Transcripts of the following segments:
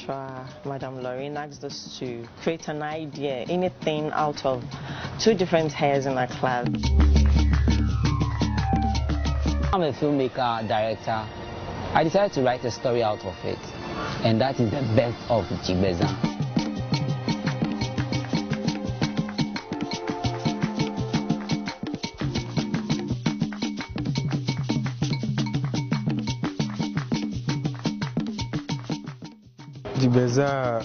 lecturer, Madam Lorraine, asked us to create an idea, anything out of two different hairs in our class. I'm a filmmaker, director. I decided to write a story out of it, and that is the birth of Jigbeza. Jigbeza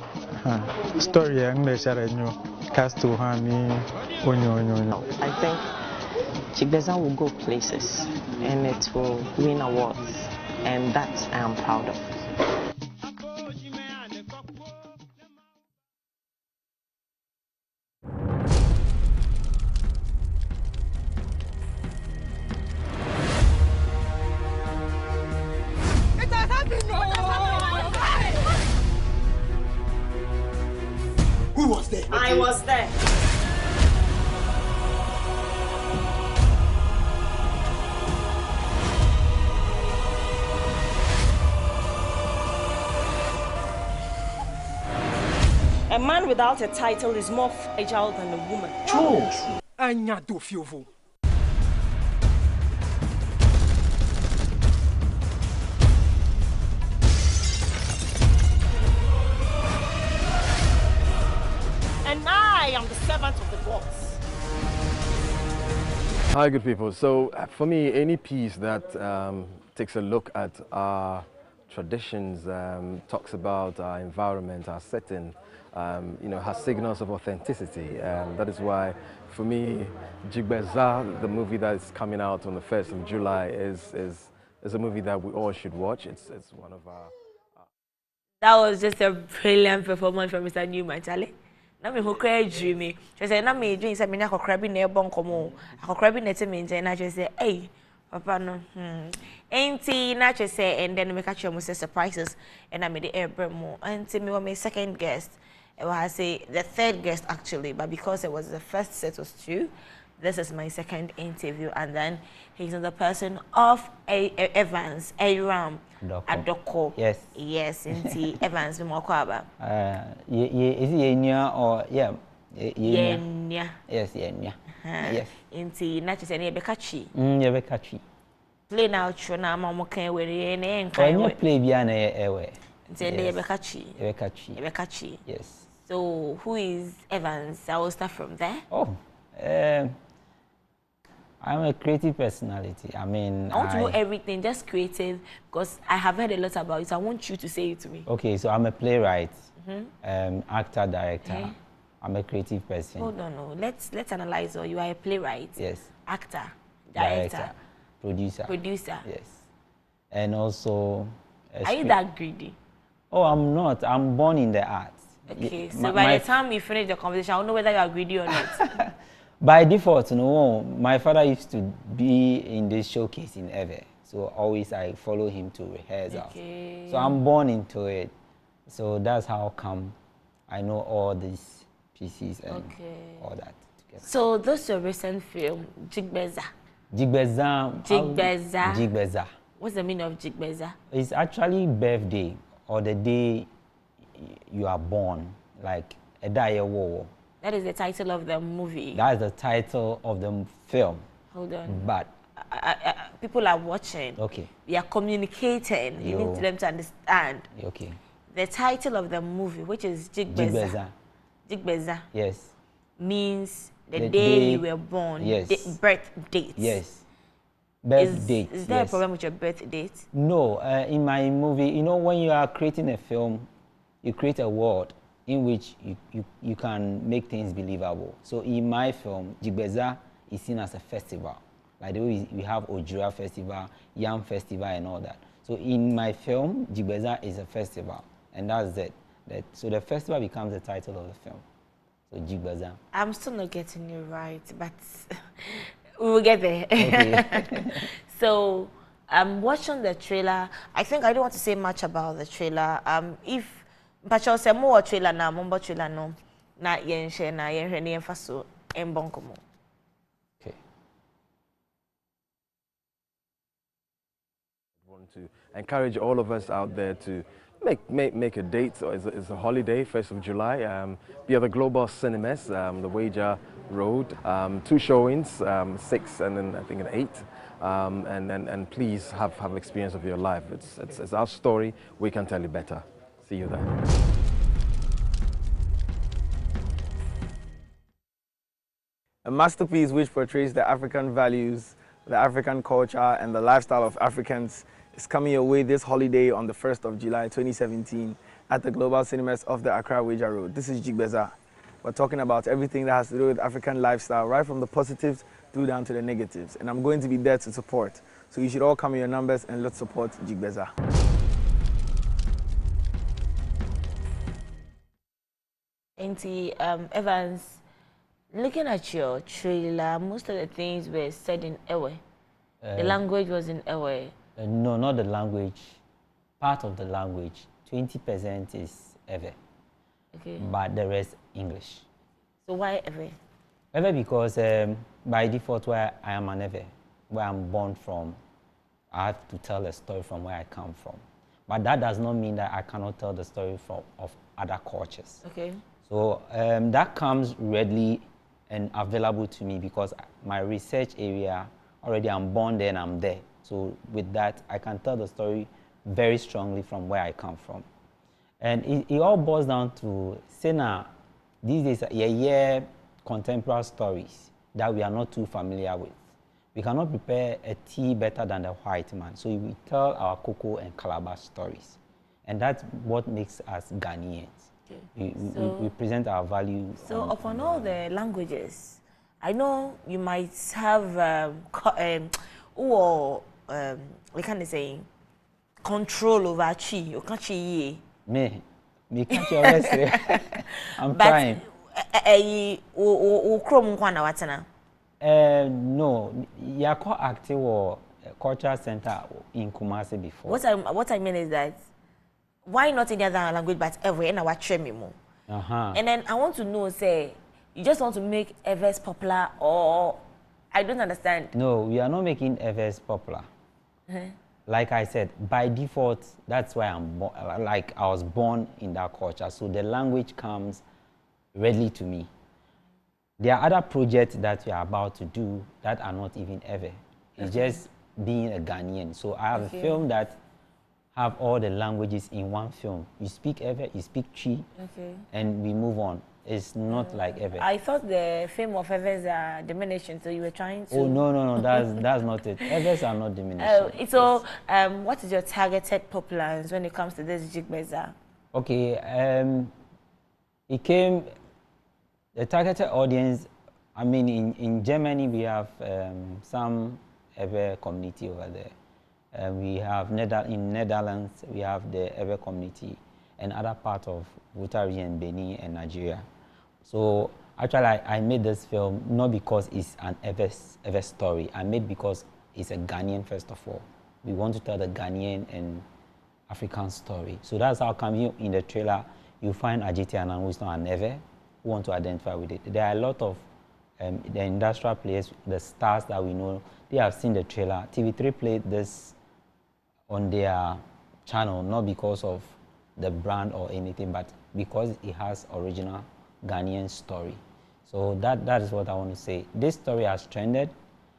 story ang share nyo cast to hami onyo. I think Jigbeza will go places and it will win awards, and that I am proud of. Who was there? I was there. A man without a title is more fragile than a woman. True. Anya do fiovo. And I am the servant of the boss. Hi, good people. So for me, any piece that takes a look at our traditions, talks about our environment, our setting, has signals of authenticity. That is why, for me, Jigbeza, the movie that is coming out on the 1st of July, is a movie that we all should watch. It's one of our... That was just a brilliant performance from Mr. Newman, Charlie. Na me hokra dreamy. She said, na me dream say me na kokra bi na ebon komo. Akokra bi na te me nje na she say, "Hey, papa no. Auntie na she say and then me catch you say surprises and I made the airbrem mo. Auntie me was my second guest. It was say the third guest actually, but because it was the first set was two, this is my second interview, and then he's the person of Evans, Eyram, Adorkor. Yes. Yes, into Evans Mokwaba. Is it Yenya or yeah? Yenya. Yes, Yenya. Yes. Into not just any Bekachi. Bekachi. Play now, Chona, Mamma can wear any and can play Biana airway. Say Bekachi. Bekachi. Yes. So who is Evans? I will start from there. Oh. I'm a creative personality. I mean, I want to know everything, just creative, because I have heard a lot about it. I want you to say it to me. Okay, so I'm a playwright, actor, director. I'm a creative person. Hold on, no. Let's analyze. You are a playwright. Yes. Actor, director, producer. Yes. And also. Are you that greedy? Oh, I'm not. I'm born in the arts. Okay, so by the time you finish the conversation, I'll know whether you are greedy or not. By default, no. My father used to be in this showcase in Eve, so always I follow him to rehearsals. Okay. So I'm born into it. So that's how come I know all these pieces and all that together. So this is your recent film, Jigbeza. Jigbeza. What's the meaning of Jigbeza? It's actually birthday or the day you are born, like a day war. That is the title of the movie. That is the title of the film. Hold on. But people are watching. Okay. We are communicating. You need them to understand. Okay. The title of the movie, which is Jigbeza. Jigbeza. Yes. Means the day you were born. Yes. Birth date. Yes. Birth date. Is there a problem with your birth date? No. In my movie, when you are creating a film, you create a world in which you can make things believable. So in my film, Jigbeza is seen as a festival. Like the way we have Ojura Festival, Yam Festival and all that. So in my film, Jigbeza is a festival. And that's it. So the festival becomes the title of the film. So Jigbeza. I'm still not getting you right, but we will get there. Okay. So I'm watching the trailer. I think I don't want to say much about the trailer. If Pacho se mo trailer na mo trailer no na yenhwe ne yemfa so embonkomo. Okay. I want to encourage all of us out there to make a date, or it's a holiday, 1st of July. Be at the Global Cinemas, the Wager Road. 2 showings, 6 and then I think an 8. And please have experience of your life. It's our story. We can tell you better. See you there. A masterpiece which portrays the African values, the African culture, and the lifestyle of Africans is coming your way this holiday on the 1st of July 2017 at the Global Cinemas of the Accra Wager Road. This is Jigbeza. We're talking about everything that has to do with African lifestyle, right from the positives through down to the negatives. And I'm going to be there to support. So you should all come in your numbers and let's support Jigbeza. Auntie Evans, looking at your trailer, most of the things were said in Ewe. The language was in Ewe. No, not the language. Part of the language. 20% is Ewe. Okay. But the rest English. So why Ewe? Ewe because by default where I am an Ewe, where I'm born from, I have to tell a story from where I come from. But that does not mean that I cannot tell the story of other cultures. Okay. So that comes readily and available to me because my research area, already I'm born there and I'm there. So with that, I can tell the story very strongly from where I come from. And it all boils down to, say now, these days, contemporary stories that we are not too familiar with. We cannot prepare a tea better than the white man. So we tell our cocoa and calabash stories. And that's what makes us Ghanaians. Okay. We present our values. So upon all the languages, I know you might have we can say control over chi. You can't chi. Me can't always say. I'm trying. No, you are active or cultural center in Kumasi before. What I mean is that why not in other language but every in our training? And then I want to know, say, you just want to make Evers popular, or I don't understand. No, we are not making Evers popular. Like I said, by default, that's why I'm born. Like I was born in that culture, so the language comes readily to me. There are other projects that we are about to do that are not even Ewe. It's just being a Ghanaian. So I have a film that have all the languages in one film. You speak Ewe, you speak Chi, and we move on. It's not like Ewe. I thought the fame of Evers are diminishing, so you were trying to... Oh, no, that's not it. Evers are not diminishing. So, what is your targeted populace when it comes to this Jigbeza? Okay, the targeted audience, I mean, in Germany, we have some Ewe community over there. We have in Netherlands, we have the Ewe community, and other parts of Volta region, Benin and Nigeria. So actually, I made this film not because it's an Ewe story. I made because it's a Ghanaian, first of all. We want to tell the Ghanaian and African story. So that's how come in the trailer, you find Ajiti Annan, who is not an Ewe, who want to identify with it. There are a lot of the industrial players, the stars that we know, they have seen the trailer. TV3 played this on their channel, not because of the brand or anything, but because it has original Ghanaian story. So that is what I want to say. This story has trended,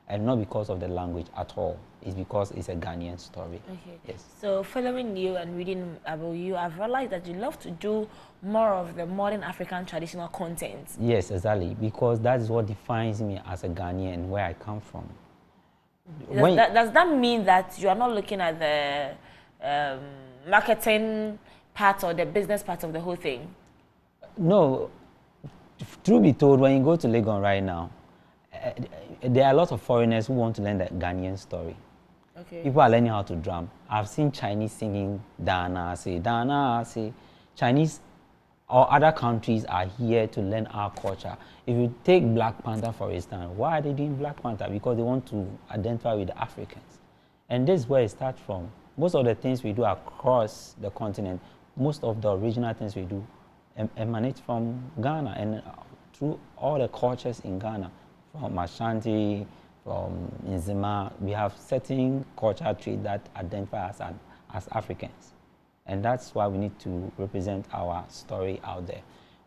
and not because of the language at all. It's because it's a Ghanaian story. Okay. Yes. So following you and reading about you, I've realized that you love to do more of the modern African traditional content. Yes, exactly. Because that is what defines me as a Ghanaian, where I come from. Does that mean that you are not looking at the marketing part or the business part of the whole thing? No. Truth be told, when you go to Legon right now, there are a lot of foreigners who want to learn the Ghanaian story. Okay. People are learning how to drum. I've seen Chinese singing Dana, say. Chinese or other countries are here to learn our culture. If you take Black Panther, for instance, why are they doing Black Panther? Because they want to identify with the Africans. And this is where it starts from. Most of the things we do across the continent, most of the original things we do emanate from Ghana and through all the cultures in Ghana. From Ashanti, from Nzima, we have certain cultural traits that identify us as Africans. And that's why we need to represent our story out there.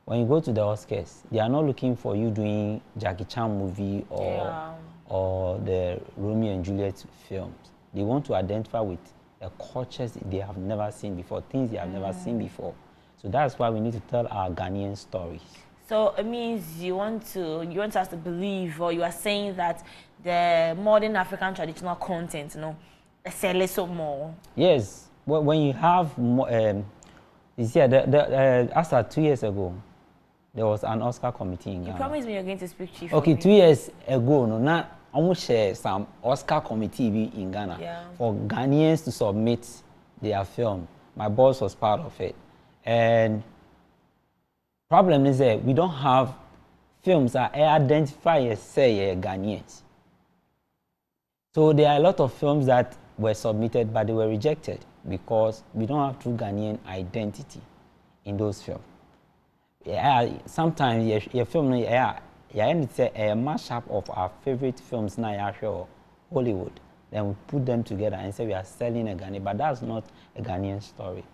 When you go to the Oscars, they are not looking for you doing Jackie Chan movie or the Romeo and Juliet films. They want to identify with the cultures they have never seen before, things they have never seen before. So that's why we need to tell our Ghanaian stories. So it means you want us to believe, or you are saying that the modern African traditional content, sell it so more. Yes, when you have more, you see, as 2 years ago, there was an Oscar committee in Ghana. You promised me you're going to speak chief. Okay, 2 years ago, now almost share some Oscar committee in Ghana for Ghanaians to submit their film. My boss was part of it, and problem is that we don't have films that identify as say Ghanaians. So there are a lot of films that were submitted but they were rejected because we don't have true Ghanaian identity in those films. Sometimes your film it's a mashup of our favorite films now Hollywood. Then we put them together and say we are selling a Ghanaian, but that's not a Ghanaian story.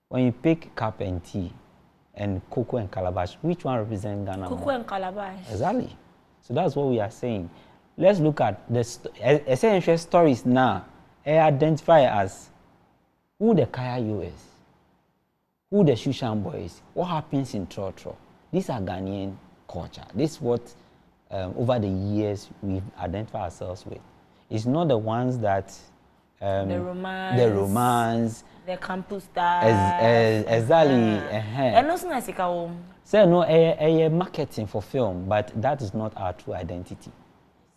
When you pick Cap and Tea and Cocoa and Calabash, which one represents Ghana? Cocoa and Calabash. Exactly. So that's what we are saying. Let's look at the essential stories now. Identify as who the Kaya U is, who the Shushan boy is, what happens in Trotro. These are Ghanaian culture. This is what over the years we've identified ourselves with. It's not the ones that the romance, the campus stuff. Exactly. And also nice so no a marketing for film, but that is not our true identity.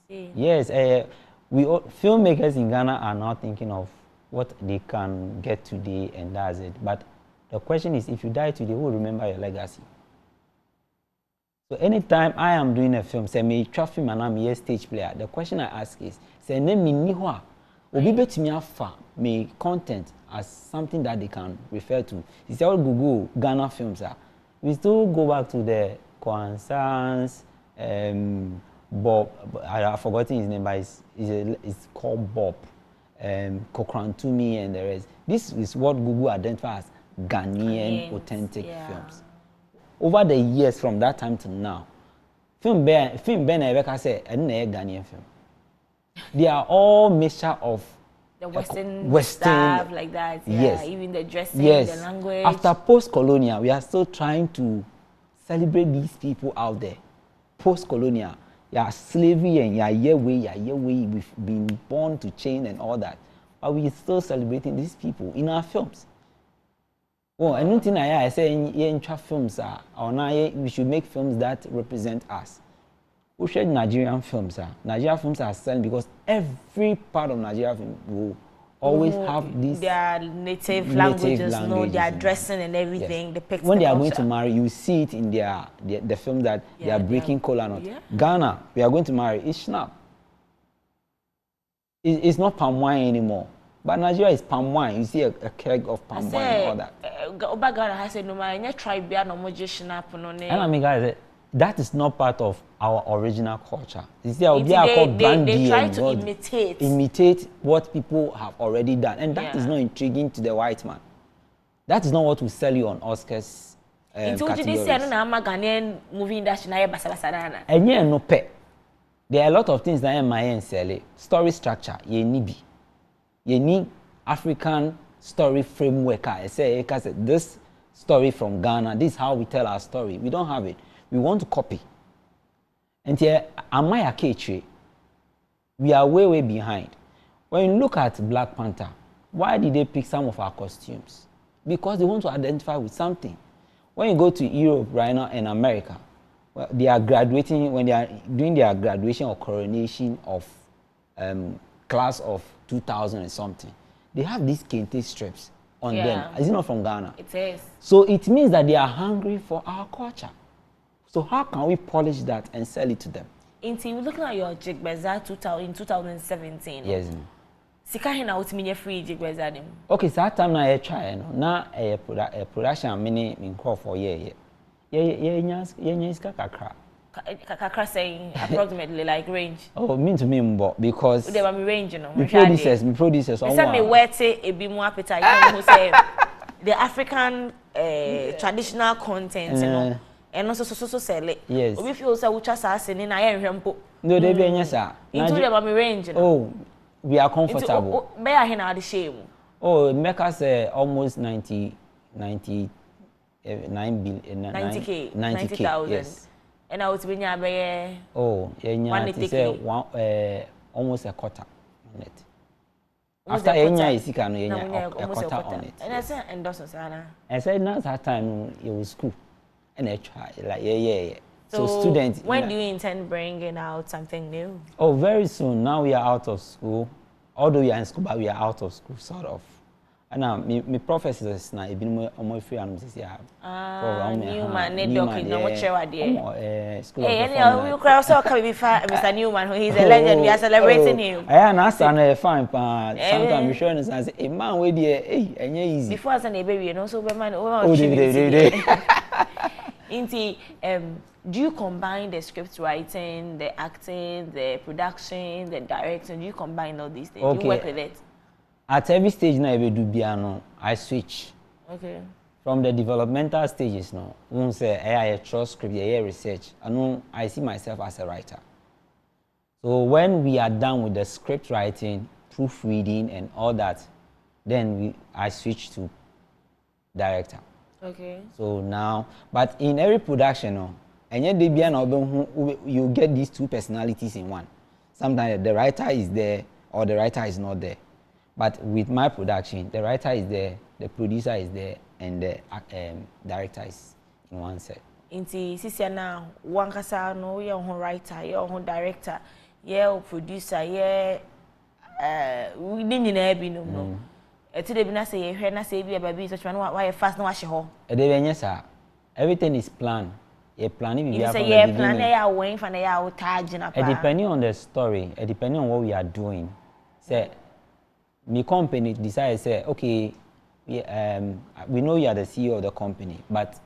Yes, filmmakers in Ghana are not thinking of what they can get today and that's it. But the question is, if you die today, who will remember your legacy? So anytime I am doing a film, say me traffic man, I'm a stage player. The question I ask is, say name me niwa, obi betimi afa me content as something that they can refer to. It's all Google Ghana films are. We still go back to the Kwansans, Bob. I've forgotten his name, but it's called Bob, Kokrantumi, and the rest. This is what Google identifies as Ghanaian authentic films. Over the years from that time to now, film Ben Ebeka said, Ghanaian film. They are all mixture of the Western stuff like that. Yes. Even the dressing, the language. After post-colonial, we are still trying to celebrate these people out there. Post-colonial, slavery and we've been born to chain and all that. But we're still celebrating these people in our films. Well, I don't think I say in films or now we should make films that represent us. We should Nigerian films Nigerian films are selling because every part of Nigeria film will always have these their native languages, their dressing and everything. Yes. When they are going to marry, you see it in the film that they are breaking cola nut. Ghana, we are going to marry, it's Schnapp. It's not palm wine anymore. But Nigeria is palm wine. You see a keg of palm wine and all that. Ghana has said no man, try beer no more just Schnapp no name. And I mean, guys, that is not part of our original culture. You see, they try to imitate what people have already done, and that is not intriguing to the white man. That is not what will sell you on Oscars. Categories. Movie industry and yeah, no pay. There are a lot of things that I sell. Story structure, you need African story framework. I say this story from Ghana. This is how we tell our story. We don't have it. We want to copy. And here, Amaya Kechi, we are way behind. When you look at Black Panther, why did they pick some of our costumes? Because they want to identify with something. When you go to Europe right now and America, well, they are graduating, when they are doing their graduation or coronation of class of 2000 and something, they have these kente strips on them. Is it not from Ghana? It is. So it means that they are hungry for our culture. So how can we polish that and sell it to them? Inti, we're looking at your Jigbeza in 2017. Yes. Sika hina utimiye free Jigbeza dem. Okay, so that time na I try na a production mini in call for year. Yeah, kakra. Kakra saying approximately like range. Oh, mean to me mbo because they were me range, you know. Me producers. Some me wete e bi mu appetite, you know who say the African traditional content, you know, and also so sell it. Yes. We feel so which assassin in I am. No, they be yes, sir. Into the mommy range. Oh, we are comfortable. Be a hen the shame. Oh, make us almost 90K. 90,000. Yes. And I was being a oh, yeah, almost a quarter on it. After Enya is a quarter on it. And I said, endorsement, Anna. I said, now that time it was school. And I tried, like, yeah. So students. When do you intend bringing out something new? Oh, very soon. Now we are out of school. Although we are in school, but we are out of school, sort of. And now, my professors now have been more free and this year. Newman, no what you are there. School hey, anyhow, we could also come with Mr. Newman, who is a legend. We are celebrating him. I understand a fine part. Sometimes we show us as a man with the easy. Before as a baby, you know, so man, do you combine the script writing, the acting, the production, the directing? Do you combine all these things? Okay. Do you work with it? At every stage now, I do piano. I switch. Okay. From the developmental stages now, once I trust script, I research. I see myself as a writer. So when we are done with the script writing, proofreading, and all that, then I switch to director. Okay. So now, but in every production, and yet you get these two personalities in one. Sometimes the writer is there or the writer is not there. But with my production, the writer is there, the producer is there, and the director is in one set. Inti sisi now, one kasa no, you're on writer, you're on director, you're producer, you're we didn't know no. Today we not say you na say be a baby, so why fast no wash ho. Everything is planned. A planning we have from the beginning. Plan ya waiting for ya target na. Depending on the story, depending on what we are doing, say. My company decided, say, okay, we know you are the CEO of the company, but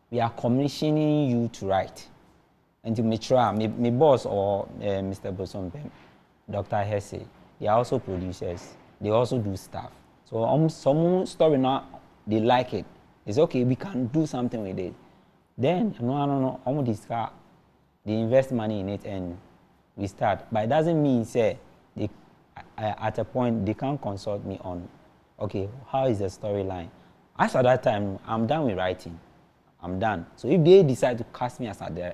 we are commissioning you to write. And to make sure, my boss or Mr. Boson, Dr. Hesse, they are also producers. They also do stuff. So some story now, they like it. It's okay, we can do something with it. Then, no, they invest money in it and we start. But it doesn't mean, say, at a point they can't consult me on, okay, how is the storyline? As at that time, I'm done with writing. I'm done. So if they decide to cast me as an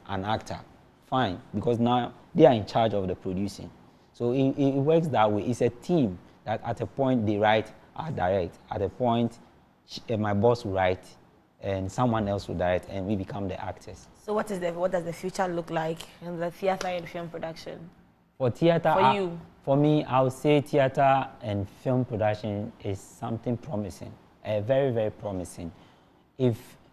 actor, fine, because now they are in charge of the producing. So it works that way. It's a team that at a point they write, I direct. At a point, my boss will write, and someone else will direct, and we become the actors. So what does the future look like in the theater and film production? For theater, for me, I would say theater and film production is something promising, very, very promising.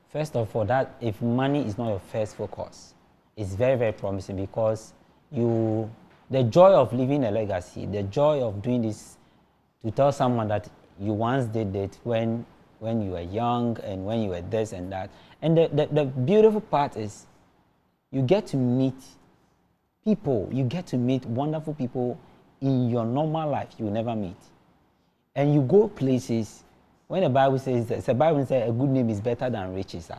First of all, if money is not your first focus, it's very, very promising because the joy of leaving a legacy, the joy of doing this, to tell someone that you once did it when you were young and when you were this and that. And the beautiful part is you get to meet people, you get to meet wonderful people in your normal life you will never meet. And you go places, when the Bible says, a good name is better than riches.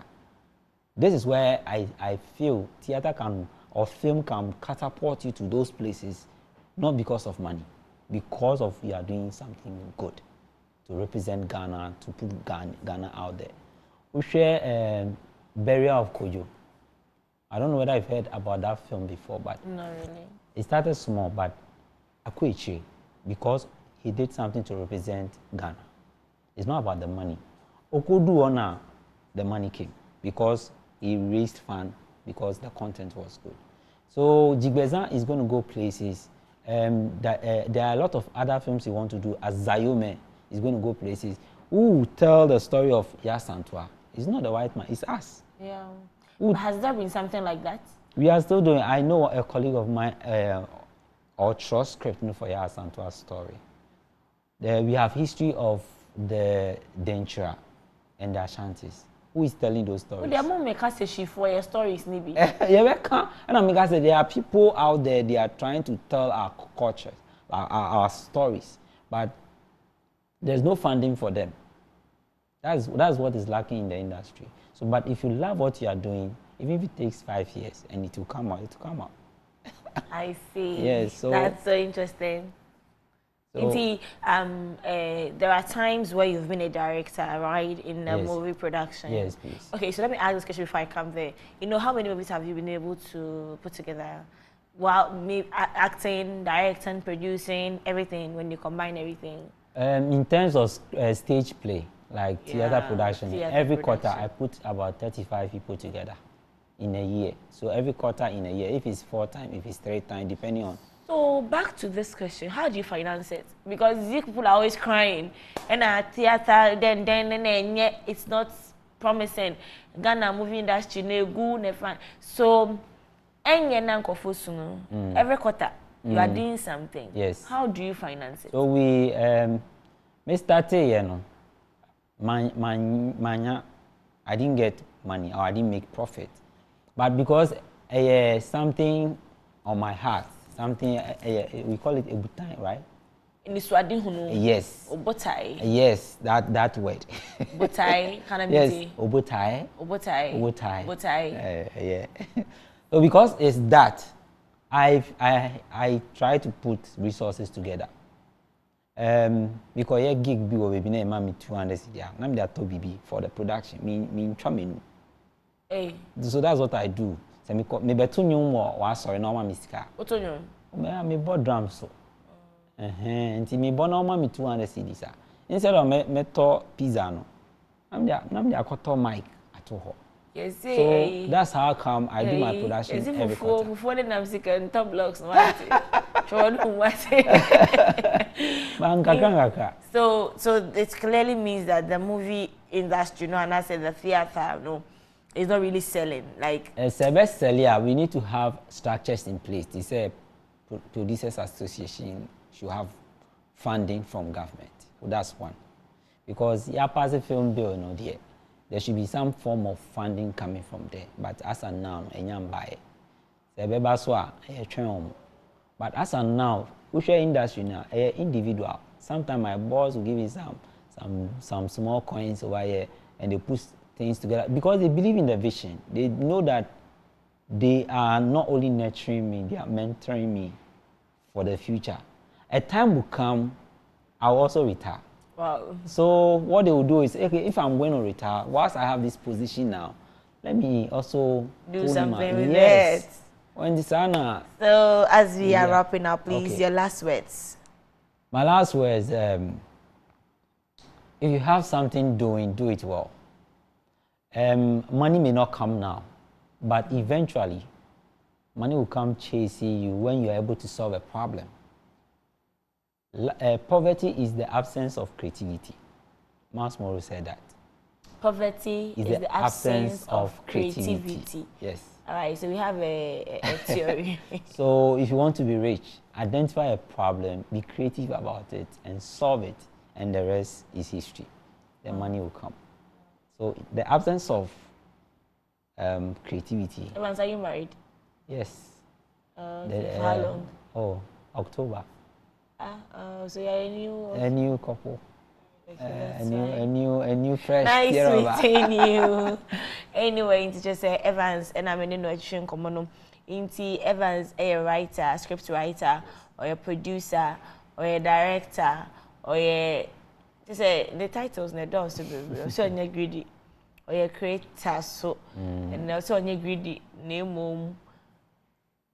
This is where I feel theater or film can catapult you to those places, not because of money, because of you are doing something good to represent Ghana, to put Ghana out there. We share Burial of Kojo. I don't know whether I've heard about that film before, but not really. It started small, but Akwechi, because he did something to represent Ghana. It's not about the money. Okodu the money came because he raised funds because the content was good. So Jigbeza is going to go places. There are a lot of other films he want to do. As Zayome is going to go places. Who tell the story of Yasantua? It's not the white man, it's us. Yeah. Has there been something like that? We are still doing. I know a colleague of mine, or trust script for Yasantua's story. We have history of the Denchira and the Ashantis. Who is telling those stories? Well, they make us say for your stories, maybe. Yeah, and I say there are people out there. They are trying to tell our culture, our stories, but there's no funding for them. That's what is lacking in the industry. So, but if you love what you are doing, even if it takes 5 years and it will come out, it will come out. I see. Yes, so that's so interesting. So, there are times where you've been a director, right, in a yes. movie production. Yes, please. Okay, so let me ask this question before I come there. You know, how many movies have you been able to put together? Well, acting, directing, producing, everything, when you combine everything? In terms of stage play, like theater production, every quarter I put about 35 people together in a year. So every quarter in a year, if it's 4 times, if it's 3 times, depending on. So back to this question, how do you finance it? Because these people are always crying, and theater, then yet it's not promising. Ghana movie industry, so every quarter you are doing something. Yes. How do you finance it? So we started, you know, I didn't get money or I didn't make profit, but because something on my heart. Something we call it obutai, right? Yes. Obutai. Yes, that word. Obutai, yes, obutai. Obutai. Obutai. Obutai. Yeah. So because it's that, I try to put resources together. Because a gig be over be me 200 cedi. I'm there to BB for the production. Me traminu. Hey. So that's what I do. So me betu nyumo wa sorry na ma misika. Oto nyum. Me board drum so. Nti me bo na ma me 200 cedi sa. Instead of me to pizza no. I'm there akoto mic ato ho. Yes. So that's how come I do my production every quarter. Before the music and top blocks no what. So it clearly means that the movie industry, no, and I said the theater, no, is not really selling. Like as a best seller, we need to have structures in place. They say producers association should have funding from government. Well, that's one, because pass a film bill, no, there should be some form of funding coming from there. But as of now, buy but as of now, we share industry now, individual. Sometimes my boss will give me some small coins over here, and they put things together because they believe in the vision. They know that they are not only nurturing me, they are mentoring me for the future. A time will come, I'll also retire. Wow. So what they will do is, okay, if I'm going to retire, whilst I have this position now, let me also do something with it. So as we are wrapping up, please, your last words. My last words, if you have something doing, do it well. Money may not come now, but eventually, money will come chasing you when you're able to solve a problem. Poverty is the absence of creativity. Miles Morrow said that. Poverty is the absence of creativity. Yes. All right, so we have a theory. So if you want to be rich, identify a problem, be creative about it, and solve it, and the rest is history. The money will come. So the absence of creativity. Evans, are you married? Yes. How long? Oh, October. So you're a new couple. A new fresh. Nice meeting you. Anyway, into just say Evans, and I'm in no common. Into Evans, a writer, script writer, or a producer, or a director, or a just say the titles ne doors to be so on your greedy, or a creator, so and also on your greedy name.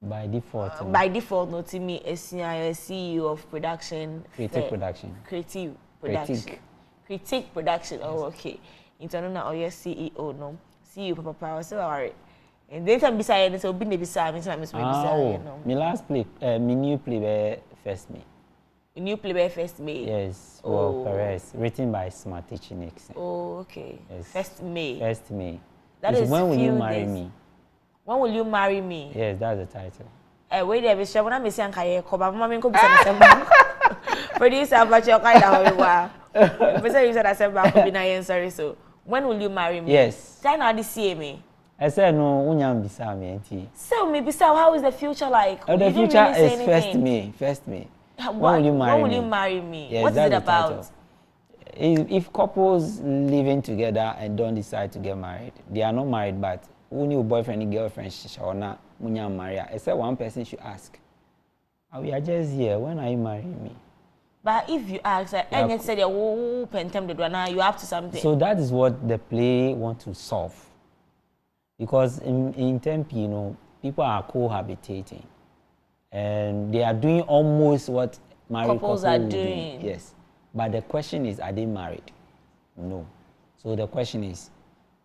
By default. By default, not to me, as CEO of production. Creative production. Creative production. Critique production. Oh, okay. Internal or your CEO, no. CEO, Papa Power, so alright. And then I'm beside it, so be beside me, so I'm beside my last play, my new play by First May. A new play by First May? Yes, well, Perez, written by Smart Teaching Nixon. Oh, okay. Yes. First May. First May. That is when will you marry me? When will you marry me? Yes, that's the title. Wait there, Bishop. When I'm saying I come, I'm going to producer, but you're kind of wow. You said I said back to be sorry. So when will you marry me? Yes. Tell now this see me. I said no. Unyam bisa me. So me bisa. How is the future like? The future is First May. First May. When will you marry me? Yes, what is it about? if couples living together and don't decide to get married, they are not married, but who knew boyfriend and girlfriend or not, married, except one person should ask, we are just here, when are you marrying me? But if you ask, and you said you have to something. So that is what the play want to solve. Because in Tempe, you know, people are cohabitating. And they are doing almost what married couples are doing. Yes. But the question is, are they married? No. So the question is,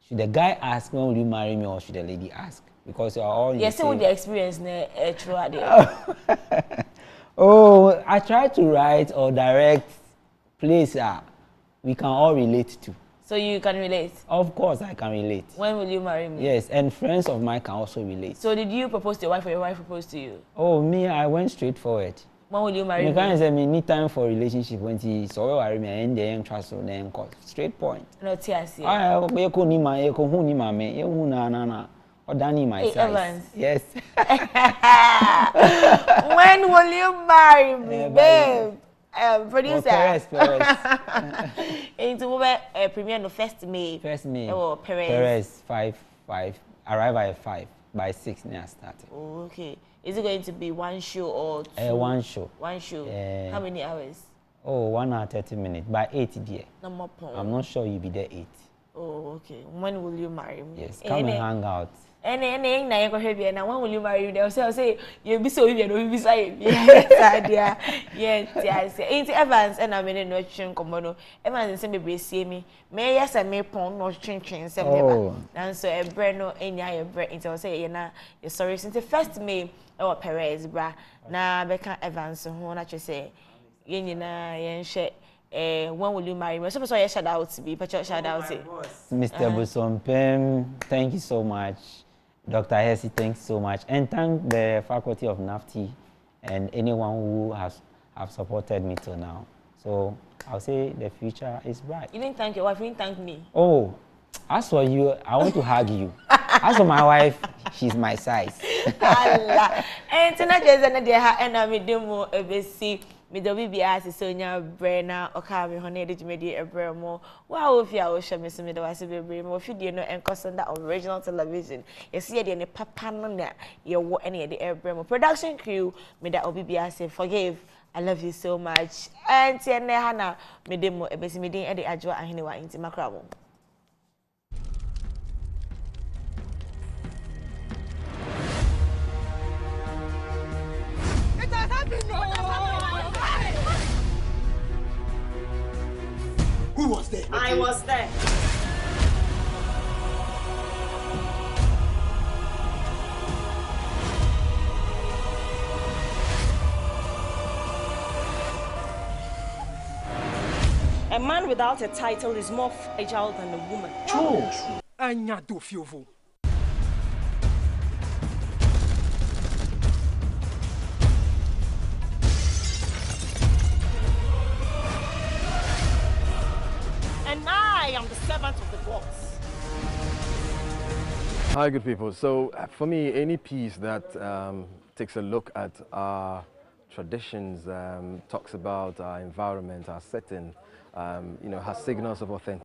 should the guy ask, when will you marry me, or should the lady ask? Because you are all yes, with the experience, oh, I try to write or direct plays we can all relate to. So you can relate? Of course, I can relate. When will you marry me? Yes, and friends of mine can also relate. So did you propose to your wife, or your wife proposed to you? Oh, me, I went straight forward. When will you marry me? Can't say me need time for relationship when he saw marry me and then trust so then straight point. No tears. I eko ni ma eko hu ni ma me hu na or Danny my size. Evans. Yes. When will you marry me, babe? Producer. Perez. Into premiere no 1st May. 1st May. Oh, Perez 5. Arrive at 5 by 6 near starting. Oh, okay. Is it going to be one show or two? One show. One show. How many hours? Oh, 1 hour 30 minutes. By 8 dear. No more point. I'm not sure you'll be there 8. Oh, okay. When will you marry me? Yes, come and hang out. And when will you marry me? They'll say, you'll be so even, you'll be saying, yes, yes. Ain't Evans and I'm in a notion commono. Evans and me see me. May yes, I may pon no chin seven. And so a breno and ya bread into say, you're sorry since the 1st May or Perez, bra. Now, Becca Evans, who not you say, yen share. When will you marry me? So I shout out to be, but shout out to Mr. Busompem, thank you so much. Dr. Hesse, thanks so much. And thank the faculty of NAFTI and anyone who have supported me till now. So I'll say the future is bright. You didn't thank your wife, you didn't thank me. Oh, as for you, I want to hug you. As for my wife, she's my size. And tonight there's another and I'm with them more me do be as so nya brena oka me hone de jumedi ebremo wa ofia wo hwe me so me do ase bebre mo fidie no enkoso that original television you see de ne papa no na ye wo ene de ebremo production crew me da obi as forgive, I love you so much and tiene hana me de mo ebesi me din e de adwo ahene wa inti makra mo. It has happened. Who was there? I was there. A man without a title is more fragile than a woman. True. Adorkor. And I am the servant of the gods. Hi, good people. So for me, any piece that takes a look at our traditions, talks about our environment, our setting, has signals of authenticity.